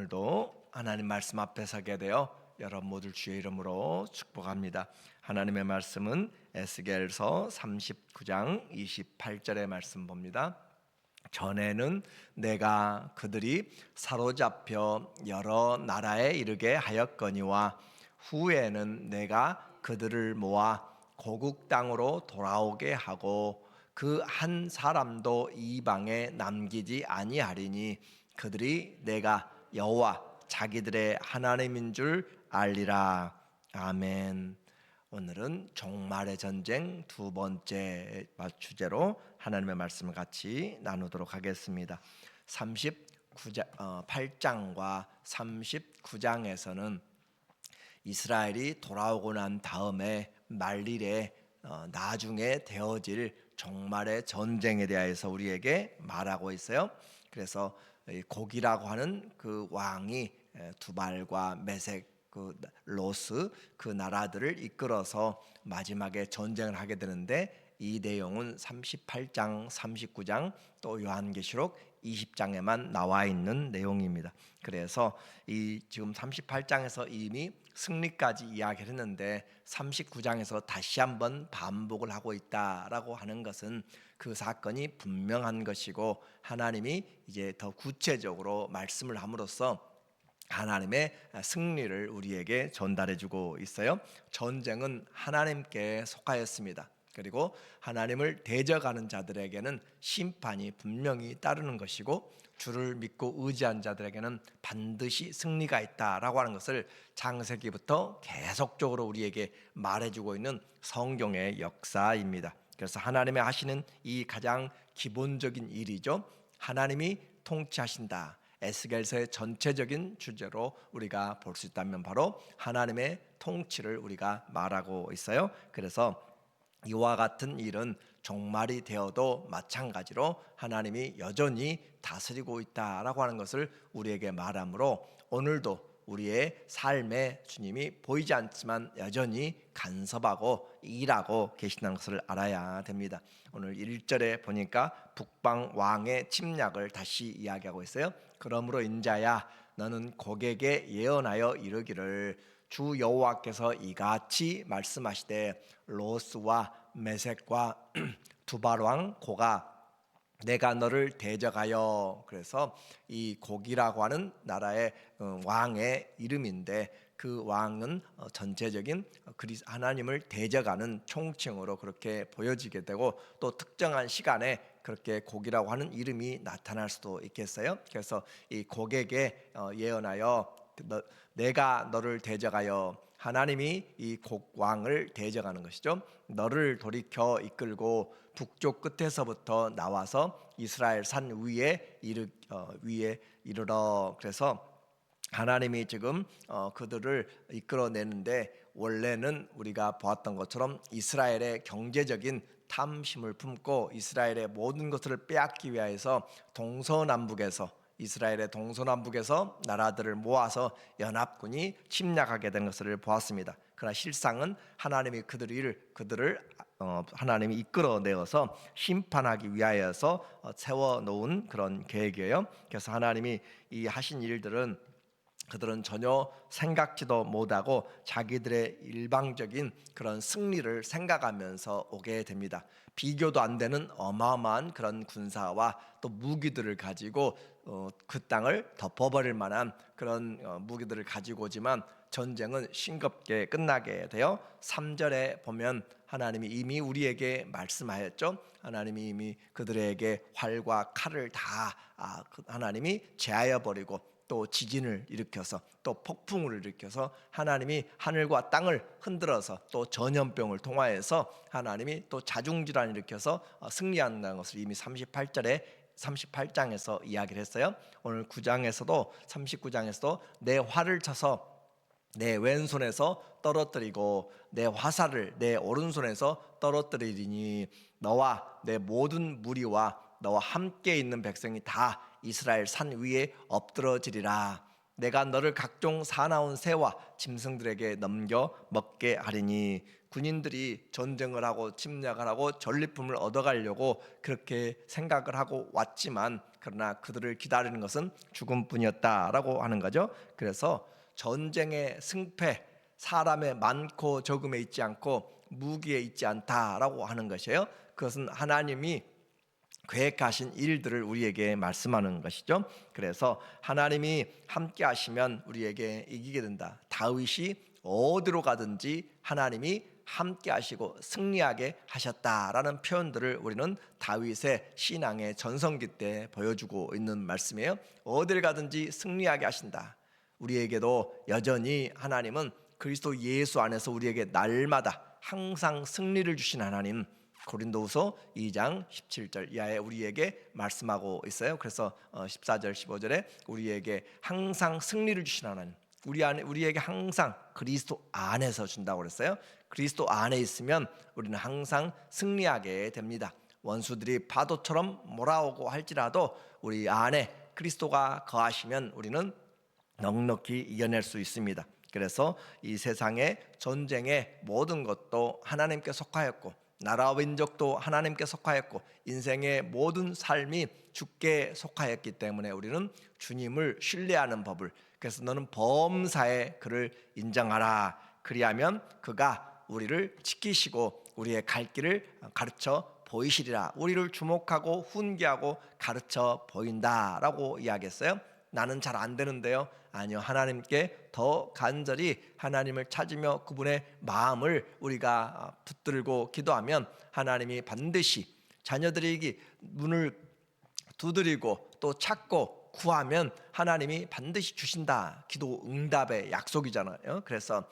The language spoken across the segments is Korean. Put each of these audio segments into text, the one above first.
오늘도 하나님 말씀 앞에 서게 되어 여러분 모두 주의 이름으로 축복합니다. 하나님의 말씀은 에스겔서 39장 28절의 말씀 봅니다. 전에는 내가 그들이 사로잡혀 여러 나라에 이르게 하였거니와 후에는 내가 그들을 모아 고국 땅으로 돌아오게 하고 그 한 사람도 이방에 남기지 아니하리니 그들이 내가 여호와 자기들의 하나님인 줄 알리라. 아멘. 오늘은 종말의 전쟁 두 번째 주제로 하나님의 말씀을 같이 나누도록 하겠습니다. 38장과 39장에서는 이스라엘이 돌아오고 난 다음에 말일에 나중에 되어질 종말의 전쟁에 대해서 우리에게 말하고 있어요. 그래서 곡이라고 하는 그 왕이 두발과 메색, 그 로스 그 나라들을 이끌어서 마지막에 전쟁을 하게 되는데, 이 내용은 38장, 39장 또 요한계시록 20장에만 나와 있는 내용입니다. 그래서 이 지금 38장에서 이미 승리까지 이야기를 했는데 39장에서 다시 한번 반복을 하고 있다라고 하는 것은 그 사건이 분명한 것이고, 하나님이 이제 더 구체적으로 말씀을 함으로써 하나님의 승리를 우리에게 전달해주고 있어요. 전쟁은 하나님께 속하였습니다. 그리고 하나님을 대적하는 자들에게는 심판이 분명히 따르는 것이고, 주를 믿고 의지한 자들에게는 반드시 승리가 있다라고 하는 것을 창세기부터 계속적으로 우리에게 말해주고 있는 성경의 역사입니다. 그래서 하나님이 하시는 이 가장 기본적인 일이죠. 하나님이 통치하신다. 에스겔서의 전체적인 주제로 우리가 볼 수 있다면 바로 하나님의 통치를 우리가 말하고 있어요. 그래서 이와 같은 일은 종말이 되어도 마찬가지로 하나님이 여전히 다스리고 있다라고 하는 것을 우리에게 말하므로, 오늘도 우리의 삶에 주님이 보이지 않지만 여전히 간섭하고 일하고 계시다는 것을 알아야 됩니다. 오늘 1절에 보니까 북방 왕의 침략을 다시 이야기하고 있어요. 그러므로 인자야, 너는 고객에 예언하여 이르기를, 주 여호와께서 이같이 말씀하시되, 로스와 메섹과 두발왕 고가 내가 너를 대적하여. 그래서 이 곡이라고 하는 나라의 왕의 이름인데, 그 왕은 전체적인 하나님을 대적하는 총칭으로 그렇게 보여지게 되고, 또 특정한 시간에 그렇게 곡이라고 하는 이름이 나타날 수도 있겠어요. 그래서 이 곡에게 예언하여 내가 너를 대적하여, 하나님이 이 곡왕을 대적하는 것이죠. 너를 돌이켜 이끌고 북쪽 끝에서부터 나와서 이스라엘 산 위에 이르러. 그래서 하나님이 지금 그들을 이끌어내는데, 원래는 우리가 보았던 것처럼 이스라엘의 경제적인 탐심을 품고 이스라엘의 모든 것을 빼앗기 위하여서 이스라엘의 동서남북에서 나라들을 모아서 연합군이 침략하게 된 것을 보았습니다. 그러나 실상은 하나님이 그들을 하나님이 이끌어내어서 심판하기 위하여서 세워놓은 그런 계획이에요. 그래서 하나님이 이 하신 일들은 그들은 전혀 생각지도 못하고 자기들의 일방적인 그런 승리를 생각하면서 오게 됩니다. 비교도 안 되는 어마어마한 그런 군사와 또 무기들을 가지고 그 땅을 덮어버릴 만한 그런 무기들을 가지고 오지만, 전쟁은 싱겁게 끝나게 돼요. 3절에 보면 하나님이 이미 우리에게 말씀하였죠. 하나님이 이미 그들에게 활과 칼을 다 하나님이 제하여 버리고, 또 지진을 일으켜서 또 폭풍을 일으켜서 하나님이 하늘과 땅을 흔들어서 또 전염병을 통하여서 하나님이 또 자중질환을 일으켜서 승리한다는 것을 이미 38장에서 이야기를 했어요. 오늘 9장에서도 39장에서도 내 활을 쳐서 내 왼손에서 떨어뜨리고 내 화살을 내 오른손에서 떨어뜨리리니, 너와 내 모든 무리와 너와 함께 있는 백성이 다 이스라엘 산 위에 엎드러지리라. 내가 너를 각종 사나운 새와 짐승들에게 넘겨 먹게 하리니. 군인들이 전쟁을 하고 침략을 하고 전리품을 얻어가려고 그렇게 생각을 하고 왔지만, 그러나 그들을 기다리는 것은 죽음뿐이었다라고 하는 거죠. 그래서 전쟁의 승패, 사람의 많고 적음에 있지 않고 무기에 있지 않다라고 하는 것이에요. 그것은 하나님이 계획하신 일들을 우리에게 말씀하는 것이죠. 그래서 하나님이 함께 하시면 우리에게 이기게 된다. 다윗이 어디로 가든지 하나님이 함께 하시고 승리하게 하셨다라는 표현들을 우리는 다윗의 신앙의 전성기 때 보여주고 있는 말씀이에요. 어딜 가든지 승리하게 하신다. 우리에게도 여전히 하나님은 그리스도 예수 안에서 우리에게 날마다 항상 승리를 주신 하나님, 고린도후서 2장 17절 이하에 우리에게 말씀하고 있어요. 그래서 14절 15절에 우리에게 항상 승리를 주신 하나님, 우리에게 항상 그리스도 안에서 준다고 그랬어요. 그리스도 안에 있으면 우리는 항상 승리하게 됩니다. 원수들이 파도처럼 몰아오고 할지라도 우리 안에 그리스도가 거하시면 우리는 넉넉히 이겨낼 수 있습니다. 그래서 이 세상의 전쟁의 모든 것도 하나님께 속하였고, 나라와 민족도 하나님께 속하였고, 인생의 모든 삶이 주께 속하였기 때문에 우리는 주님을 신뢰하는 법을, 그래서 너는 범사에 그를 인정하라. 그리하면 그가 우리를 지키시고 우리의 갈 길을 가르쳐 보이시리라. 우리를 주목하고 훈계하고 가르쳐 보인다라고 이야기했어요. 나는 잘 안 되는데요. 아니요, 하나님께 더 간절히 하나님을 찾으며 그분의 마음을 우리가 붙들고 기도하면 하나님이 반드시 자녀들에게 문을 두드리고 또 찾고 구하면 하나님이 반드시 주신다. 기도 응답의 약속이잖아요. 그래서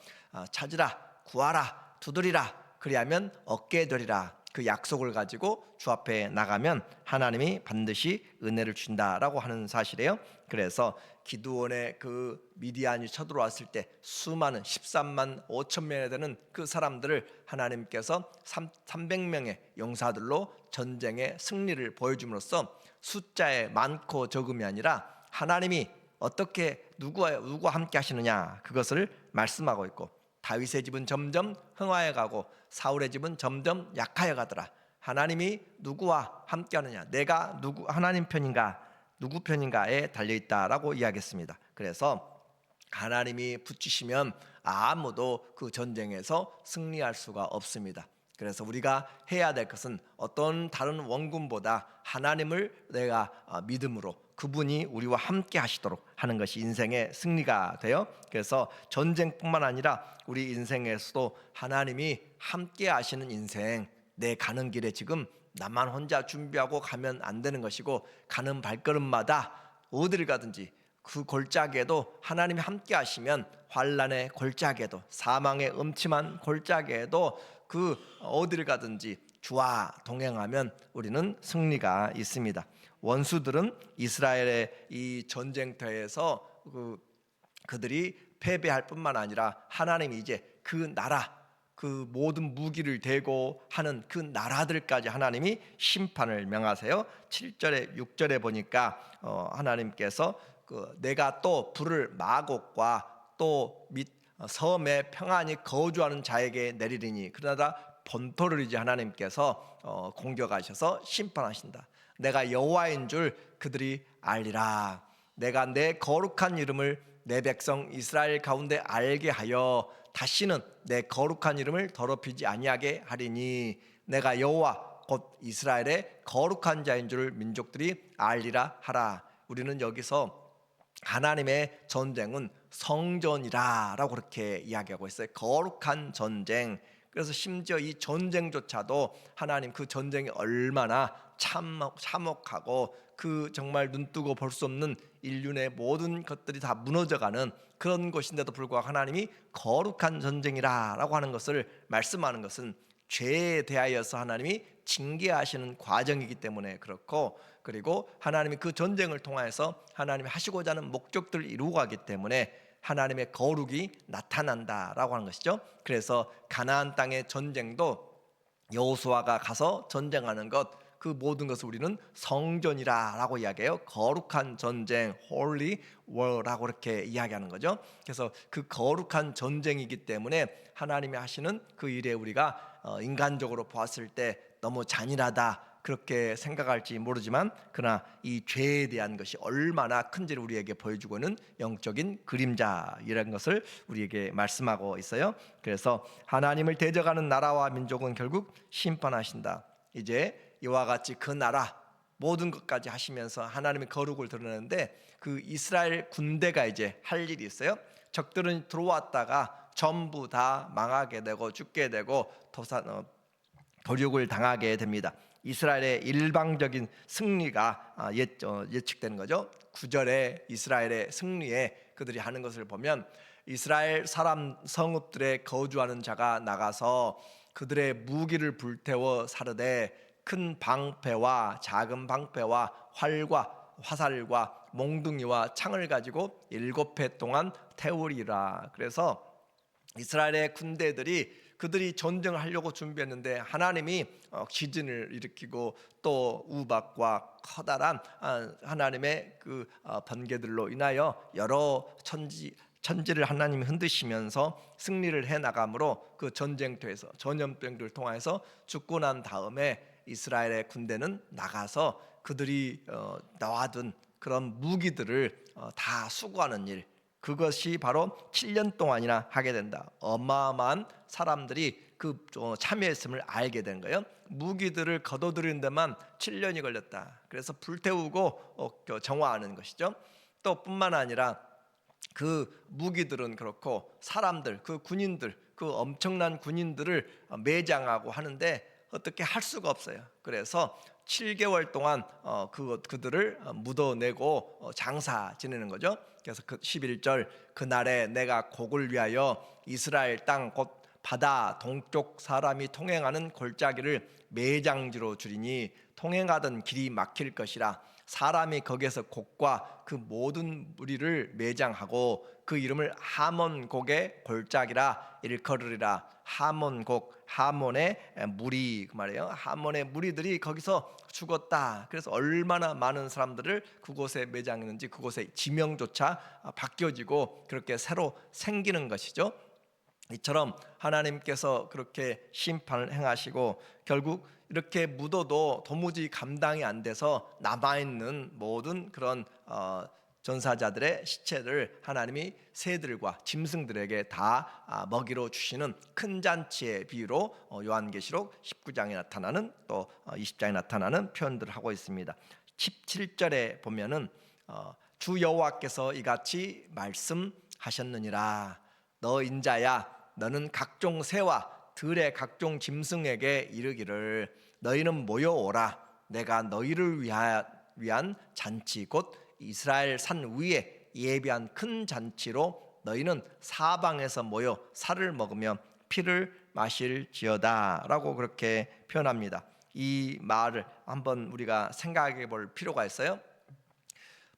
찾으라, 구하라, 두드리라, 그리하면 얻게 되리라. 그 약속을 가지고 주 앞에 나가면 하나님이 반드시 은혜를 준다라고 하는 사실이에요. 그래서 기드온의 그 미디안이 쳐들어왔을 때 수많은 13만 5천 명에 되는 그 사람들을 하나님께서 300명의 용사들로 전쟁의 승리를 보여줌으로써 숫자에 많고 적음이 아니라 하나님이 어떻게 누구와 함께 하시느냐, 그것을 말씀하고 있고, 다윗의 집은 점점 흥하여 가고 사울의 집은 점점 약하여 가더라. 하나님이 누구와 함께 하느냐, 내가 하나님 편인가 누구 편인가에 달려있다라고 이야기했습니다. 그래서 하나님이 붙이시면 아무도 그 전쟁에서 승리할 수가 없습니다. 그래서 우리가 해야 될 것은 어떤 다른 원군보다 하나님을 내가 믿음으로 그분이 우리와 함께 하시도록 하는 것이 인생의 승리가 돼요. 그래서 전쟁뿐만 아니라 우리 인생에서도 하나님이 함께 하시는 인생, 내 가는 길에 지금 나만 혼자 준비하고 가면 안 되는 것이고, 가는 발걸음마다 어디를 가든지 그 골짜기에도 하나님이 함께 하시면, 환난의 골짜기에도, 사망의 음침한 골짜기에도 그 어디를 가든지 주와 동행하면 우리는 승리가 있습니다. 원수들은 이스라엘의 이 전쟁터에서 그들이 패배할 뿐만 아니라 하나님이 이제 그 나라, 그 모든 무기를 대고 하는 그 나라들까지 하나님이 심판을 명하세요. 7절에 6절에 보니까 하나님께서 내가 또 불을 마곡과 또 및 섬에 평안히 거주하는 자에게 내리리니, 그러나 본토를 이제 하나님께서 공격하셔서 심판하신다. 내가 여호와인 줄 그들이 알리라. 내가 내 거룩한 이름을 내 백성 이스라엘 가운데 알게 하여 다시는 내 거룩한 이름을 더럽히지 아니하게 하리니, 내가 여호와 곧 이스라엘의 거룩한 자인 줄 민족들이 알리라 하라. 우리는 여기서 하나님의 전쟁은 성전이라고 그렇게 이야기하고 있어요. 거룩한 전쟁. 그래서 심지어 이 전쟁조차도 하나님 그 전쟁이 얼마나 참혹하고 그 정말 눈뜨고 볼 수 없는 인륜의 모든 것들이 다 무너져가는 그런 것인데도 불구하고 하나님이 거룩한 전쟁이라고 하는 것을 말씀하는 것은 죄에 대하여서 하나님이 징계하시는 과정이기 때문에 그렇고, 그리고 하나님이 그 전쟁을 통해서 하나님이 하시고자 하는 목적들을 이루고 가기 때문에 하나님의 거룩이 나타난다라고 하는 것이죠. 그래서 가나안 땅의 전쟁도 여호수아가 가서 전쟁하는 것, 그 모든 것을 우리는 성전이라고 이야기해요. 거룩한 전쟁, Holy War라고 그렇게 이야기하는 거죠. 그래서 그 거룩한 전쟁이기 때문에 하나님이 하시는 그 일에 우리가 인간적으로 보았을 때 너무 잔인하다, 그렇게 생각할지 모르지만 그러나 이 죄에 대한 것이 얼마나 큰지를 우리에게 보여주고는 영적인 그림자이라는 것을 우리에게 말씀하고 있어요. 그래서 하나님을 대적하는 나라와 민족은 결국 심판하신다. 이제 이와 같이 그 나라 모든 것까지 하시면서 하나님의 거룩을 드러내는데 그 이스라엘 군대가 이제 할 일이 있어요. 적들은 들어왔다가 전부 다 망하게 되고 죽게 되고 도륙을 당하게 됩니다. 이스라엘의 일방적인 승리가 예측되는 거죠. 9절에 이스라엘의 승리에 그들이 하는 것을 보면 이스라엘 사람 성읍들에 거주하는 자가 나가서 그들의 무기를 불태워 사르되 큰 방패와 작은 방패와 활과 화살과 몽둥이와 창을 가지고 7해 동안 태우리라. 그래서 이스라엘의 군대들이 그들이 전쟁을 하려고 준비했는데 하나님이 지진을 일으키고 또 우박과 커다란 하나님의 그 번개들로 인하여 여러 천지를 하나님이 흔드시면서 승리를 해나감으로 그 전쟁터에서 전염병들을 통해서 죽고 난 다음에 이스라엘의 군대는 나가서 그들이 나와둔 그런 무기들을 다 수거하는 일, 그것이 바로 7년 동안이나 하게 된다. 어마어마한 사람들이 그 참여했음을 알게 된 거예요. 무기들을 거둬들이는 데만 7년이 걸렸다. 그래서 불태우고 정화하는 것이죠. 또 뿐만 아니라 그 무기들은 그렇고 사람들, 그 군인들, 그 엄청난 군인들을 매장하고 하는데 어떻게 할 수가 없어요. 그래서 7개월 동안 그들을 묻어내고 장사 지내는 거죠. 그래서 그 11절 그날에 내가 곡을 위하여 이스라엘 땅 곧 바다 동쪽 사람이 통행하는 골짜기를 매장지로 주리니 통행하던 길이 막힐 것이라. 사람이 거기에서 곡과 그 모든 무리를 매장하고 그 이름을 하몬곡의 골짜기라 일컬으리라. 하몬곡, 하몬의 무리, 그 말이에요. 하몬의 무리들이 거기서 죽었다. 그래서 얼마나 많은 사람들을 그곳에 매장했는지 그곳의 지명조차 바뀌어지고 그렇게 새로 생기는 것이죠. 이처럼 하나님께서 그렇게 심판을 행하시고 결국 이렇게 묻어도 도무지 감당이 안 돼서 남아있는 모든 그런 전사자들의 시체를 하나님이 새들과 짐승들에게 다 먹이로 주시는 큰 잔치의 비유로 요한계시록 19장에 나타나는 또 20장에 나타나는 표현들을 하고 있습니다. 17절에 보면은 주 여호와께서 이같이 말씀하셨느니라. 너 인자야, 너는 각종 새와 들의 각종 짐승에게 이르기를 너희는 모여오라. 내가 너희를 위한 잔치 곧 이스라엘 산 위에 예비한 큰 잔치로 너희는 사방에서 모여 살을 먹으며 피를 마실지어다 라고 그렇게 표현합니다. 이 말을 한번 우리가 생각해 볼 필요가 있어요.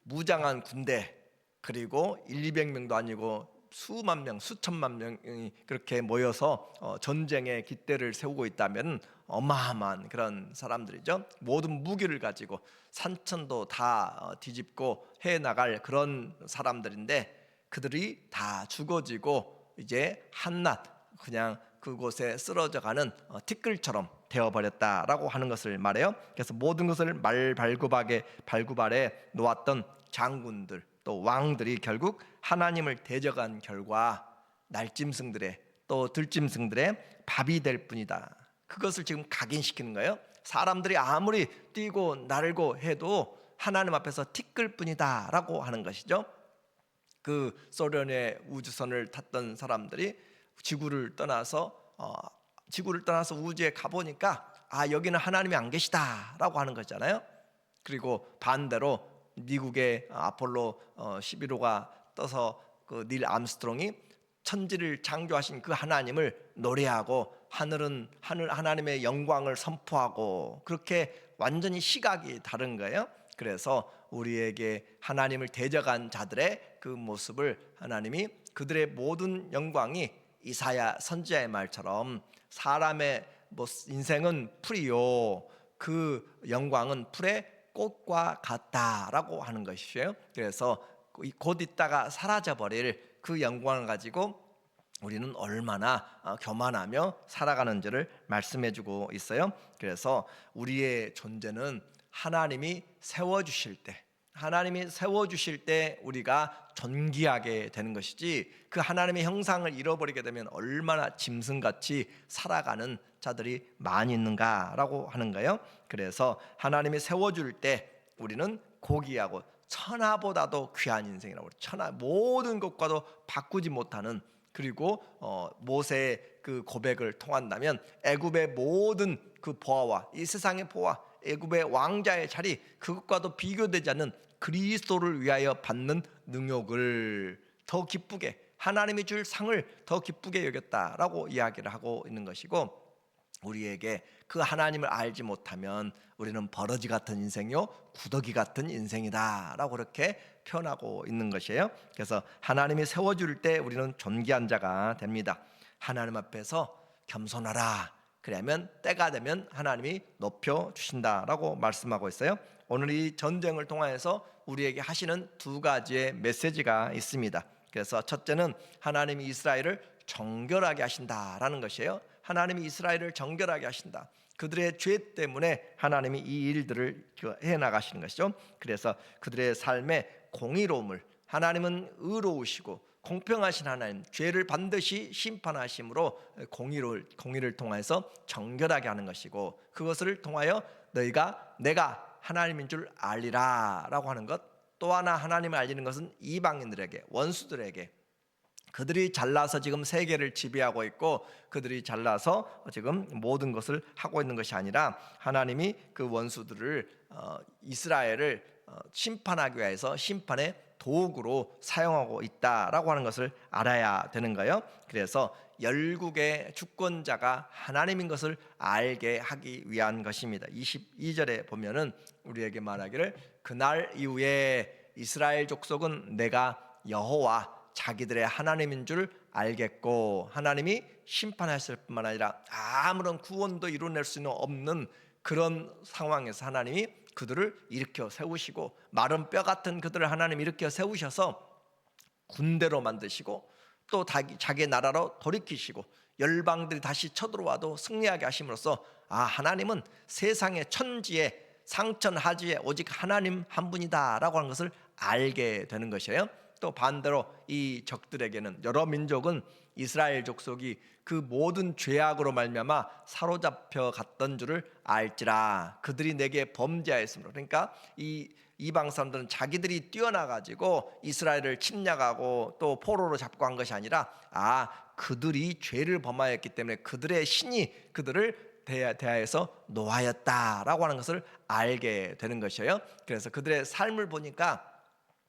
무장한 군대, 그리고 200명도 아니고 수만 명, 수천만 명이 그렇게 모여서 전쟁의 깃대를 세우고 있다면 어마어마한 그런 사람들이죠. 모든 무기를 가지고 산천도 다 뒤집고 해나갈 그런 사람들인데 그들이 다 죽어지고 이제 한낱 그냥 그곳에 쓰러져가는 티끌처럼 되어버렸다라고 하는 것을 말해요. 그래서 모든 것을 발구발에 놓았던 장군들 또 왕들이 결국 하나님을 대적한 결과 날짐승들의 또 들짐승들의 밥이 될 뿐이다. 그것을 지금 각인시키는 거예요. 사람들이 아무리 뛰고 날고 해도 하나님 앞에서 티끌 뿐이다 라고 하는 것이죠. 그 소련의 우주선을 탔던 사람들이 지구를 떠나서 우주에 가보니까 여기는 하나님이 안 계시다 라고 하는 거잖아요. 그리고 반대로 미국의 아폴로 11호가 떠서 그 닐 암스트롱이 천지를 창조하신 그 하나님을 노래하고 하나님의 영광을 선포하고 그렇게 완전히 시각이 다른 거예요. 그래서 우리에게 하나님을 대적한 자들의 그 모습을 하나님이 그들의 모든 영광이 이사야 선지자의 말처럼 사람의 인생은 풀이요 그 영광은 풀의 꽃과 같다라고 하는 것이에요. 그래서 곧 있다가 사라져버릴 그 영광을 가지고 우리는 얼마나 교만하며 살아가는지를 말씀해주고 있어요. 그래서 우리의 존재는 하나님이 세워주실 때 우리가 존귀하게 되는 것이지, 그 하나님의 형상을 잃어버리게 되면 얼마나 짐승같이 살아가는 자들이 많이 있는가라고 하는 거예요. 그래서 하나님이 세워줄 때 우리는 고귀하고 천하보다도 귀한 인생이라고, 천하 모든 것과도 바꾸지 못하는, 그리고 모세의 그 고백을 통한다면 애굽의 모든 그 보화와 이 세상의 보화, 애굽의 왕자의 자리, 그것과도 비교되지 않는 그리스도를 위하여 받는 능욕을 더 기쁘게, 하나님이 줄 상을 더 기쁘게 여겼다라고 이야기를 하고 있는 것이고, 우리에게 그 하나님을 알지 못하면 우리는 버러지 같은 인생이요 구더기 같은 인생이다 라고 그렇게 표현하고 있는 것이에요. 그래서 하나님이 세워줄 때 우리는 존귀한 자가 됩니다. 하나님 앞에서 겸손하라, 그러면 때가 되면 하나님이 높여주신다라고 말씀하고 있어요. 오늘 이 전쟁을 통해서 우리에게 하시는 두 가지의 메시지가 있습니다. 그래서 첫째는 하나님이 이스라엘을 정결하게 하신다라는 것이에요. 하나님이 이스라엘을 정결하게 하신다. 그들의 죄 때문에 하나님이 이 일들을 해나가시는 것이죠. 그래서 그들의 삶의 공의로움을, 하나님은 의로우시고 공평하신 하나님, 죄를 반드시 심판하심으로 공의를 통해서 정결하게 하는 것이고, 그것을 통하여 내가 하나님인 줄 알리라 라고 하는 것. 또 하나 하나님을 알리는 것은 이방인들에게, 원수들에게, 그들이 잘나서 지금 세계를 지배하고 있고 그들이 잘나서 지금 모든 것을 하고 있는 것이 아니라, 하나님이 그 원수들을 이스라엘을 심판하기 위해서 심판의 도구로 사용하고 있다라고 하는 것을 알아야 되는 거예요. 그래서 열국의 주권자가 하나님인 것을 알게 하기 위한 것입니다. 22절에 보면은 우리에게 말하기를, 그날 이후에 이스라엘 족속은 내가 여호와 자기들의 하나님인 줄 알겠고, 하나님이 심판하실 뿐만 아니라 아무런 구원도 이뤄낼 수는 없는 그런 상황에서 하나님이 그들을 일으켜 세우시고, 마른 뼈 같은 그들을 하나님 일으켜 세우셔서 군대로 만드시고, 또 자기 나라로 돌이키시고, 열방들이 다시 쳐들어와도 승리하게 하심으로써 하나님은 세상의 천지에 상천하지에 오직 하나님 한 분이다 라고 하는 것을 알게 되는 것이에요. 또 반대로 이 적들에게는, 여러 민족은 이스라엘 족속이 그 모든 죄악으로 말미암아 사로잡혀 갔던 줄을 알지라, 그들이 내게 범죄하였으므로. 그러니까 이 이방 사람들은 자기들이 뛰어나가지고 이스라엘을 침략하고 또 포로로 잡고 한 것이 아니라, 그들이 죄를 범하였기 때문에 그들의 신이 그들을 대하여서 노하였다라고 하는 것을 알게 되는 것이에요. 그래서 그들의 삶을 보니까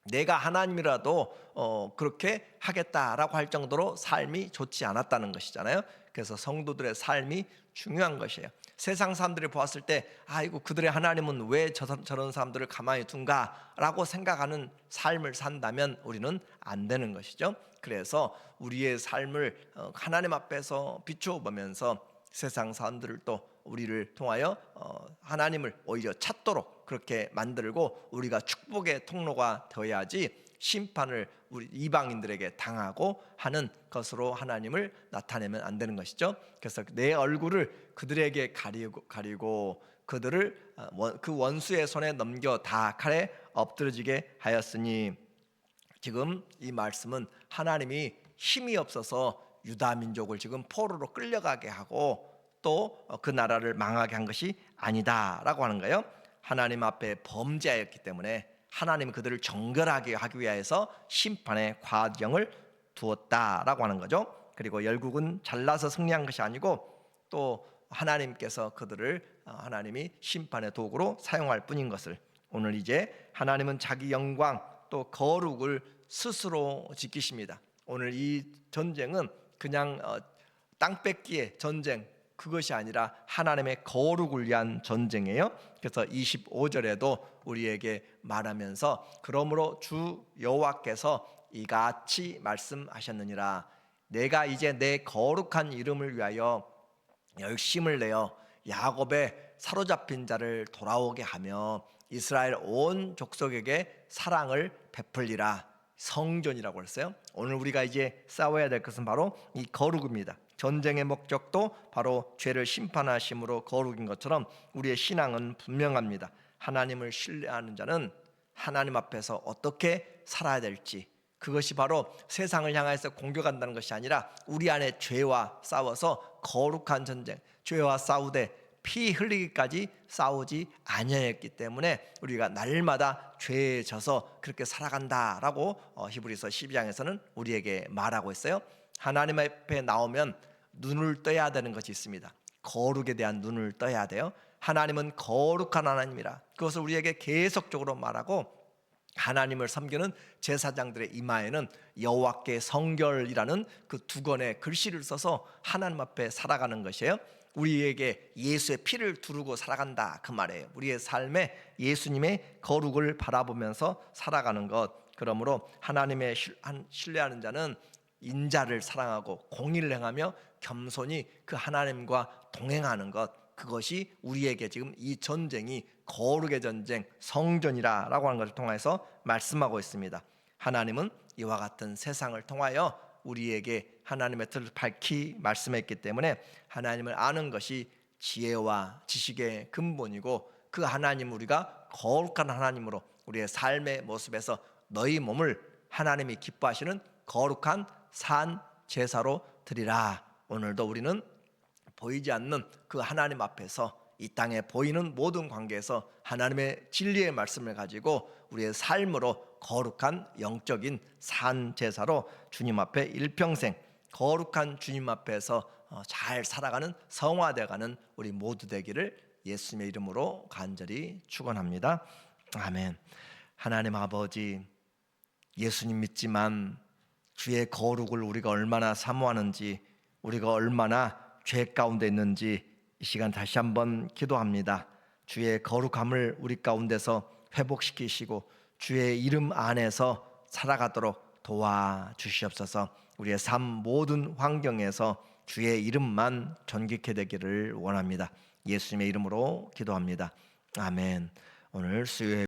내가 하나님이라도 그렇게 하겠다라고 할 정도로 삶이 좋지 않았다는 것이잖아요. 그래서 성도들의 삶이 중요한 것이에요. 세상 사람들이 보았을 때 아이고 그들의 하나님은 왜 저런 사람들을 가만히 둔가라고 생각하는 삶을 산다면 우리는 안 되는 것이죠. 그래서 우리의 삶을 하나님 앞에서 비추어 보면서 세상 사람들을 또 우리를 통하여 하나님을 오히려 찾도록 그렇게 만들고, 우리가 축복의 통로가 되어야지 심판을 우리 이방인들에게 당하고 하는 것으로 하나님을 나타내면 안 되는 것이죠. 그래서 내 얼굴을 그들에게 가리고 그들을 그 원수의 손에 넘겨 다 칼에 엎드러지게 하였으니, 지금 이 말씀은 하나님이 힘이 없어서 유다 민족을 지금 포로로 끌려가게 하고 또 그 나라를 망하게 한 것이 아니다라고 하는 거예요. 하나님 앞에 범죄하였기 때문에 하나님은 그들을 정결하게 하기 위해서 심판의 과정을 두었다라고 하는 거죠. 그리고 열국은 잘나서 승리한 것이 아니고 또 하나님께서 그들을 하나님이 심판의 도구로 사용할 뿐인 것을, 오늘 이제 하나님은 자기 영광 또 거룩을 스스로 지키십니다. 오늘 이 전쟁은 그냥 땅 뺏기의 전쟁, 그것이 아니라 하나님의 거룩을 위한 전쟁이에요. 그래서 25절에도 우리에게 말하면서, 그러므로 주 여호와께서 이같이 말씀하셨느니라, 내가 이제 내 거룩한 이름을 위하여 열심을 내어 야곱의 사로잡힌 자를 돌아오게 하며 이스라엘 온 족속에게 사랑을 베풀리라. 성전이라고 했어요. 오늘 우리가 이제 싸워야 될 것은 바로 이 거룩입니다. 전쟁의 목적도 바로 죄를 심판하심으로 거룩인 것처럼 우리의 신앙은 분명합니다. 하나님을 신뢰하는 자는 하나님 앞에서 어떻게 살아야 될지, 그것이 바로 세상을 향해서 공격한다는 것이 아니라 우리 안에 죄와 싸워서 거룩한 전쟁, 죄와 싸우되 피 흘리기까지 싸우지 아니하였기 때문에 우리가 날마다 죄에 져서 그렇게 살아간다라고 히브리서 12장에서는 우리에게 말하고 있어요. 하나님 앞에 나오면 눈을 떠야 되는 것이 있습니다. 거룩에 대한 눈을 떠야 돼요. 하나님은 거룩한 하나님이라, 그것을 우리에게 계속적으로 말하고, 하나님을 섬기는 제사장들의 이마에는 여호와께 성결이라는 그 두 권의 글씨를 써서 하나님 앞에 살아가는 것이에요. 우리에게 예수의 피를 두르고 살아간다, 그 말이에요. 우리의 삶에 예수님의 거룩을 바라보면서 살아가는 것. 그러므로 하나님의 신뢰하는 자는 인자를 사랑하고 공의를 행하며 겸손히 그 하나님과 동행하는 것, 그것이 우리에게 지금 이 전쟁이 거룩의 전쟁, 성전이라고 하는 것을 통해서 말씀하고 있습니다. 하나님은 이와 같은 세상을 통하여 우리에게 하나님의 뜻을 밝히 말씀했기 때문에 하나님을 아는 것이 지혜와 지식의 근본이고, 그 하나님, 우리가 거룩한 하나님으로 우리의 삶의 모습에서 너희 몸을 하나님이 기뻐하시는 거룩한 산 제사로 드리라. 오늘도 우리는 보이지 않는 그 하나님 앞에서 이 땅에 보이는 모든 관계에서 하나님의 진리의 말씀을 가지고 우리의 삶으로 거룩한 영적인 산 제사로 주님 앞에 일평생 거룩한 주님 앞에서 잘 살아가는, 성화되어가는 우리 모두 되기를 예수님의 이름으로 간절히 축원합니다. 아멘. 하나님 아버지, 예수님 믿지만 주의 거룩을 우리가 얼마나 사모하는지, 우리가 얼마나 죄 가운데 있는지 이 시간 다시 한번 기도합니다. 주의 거룩함을 우리 가운데서 회복시키시고 주의 이름 안에서 살아가도록 도와주시옵소서. 우리의 삶 모든 환경에서 주의 이름만 존귀케 되기를 원합니다. 예수님의 이름으로 기도합니다. 아멘. 오늘 수요일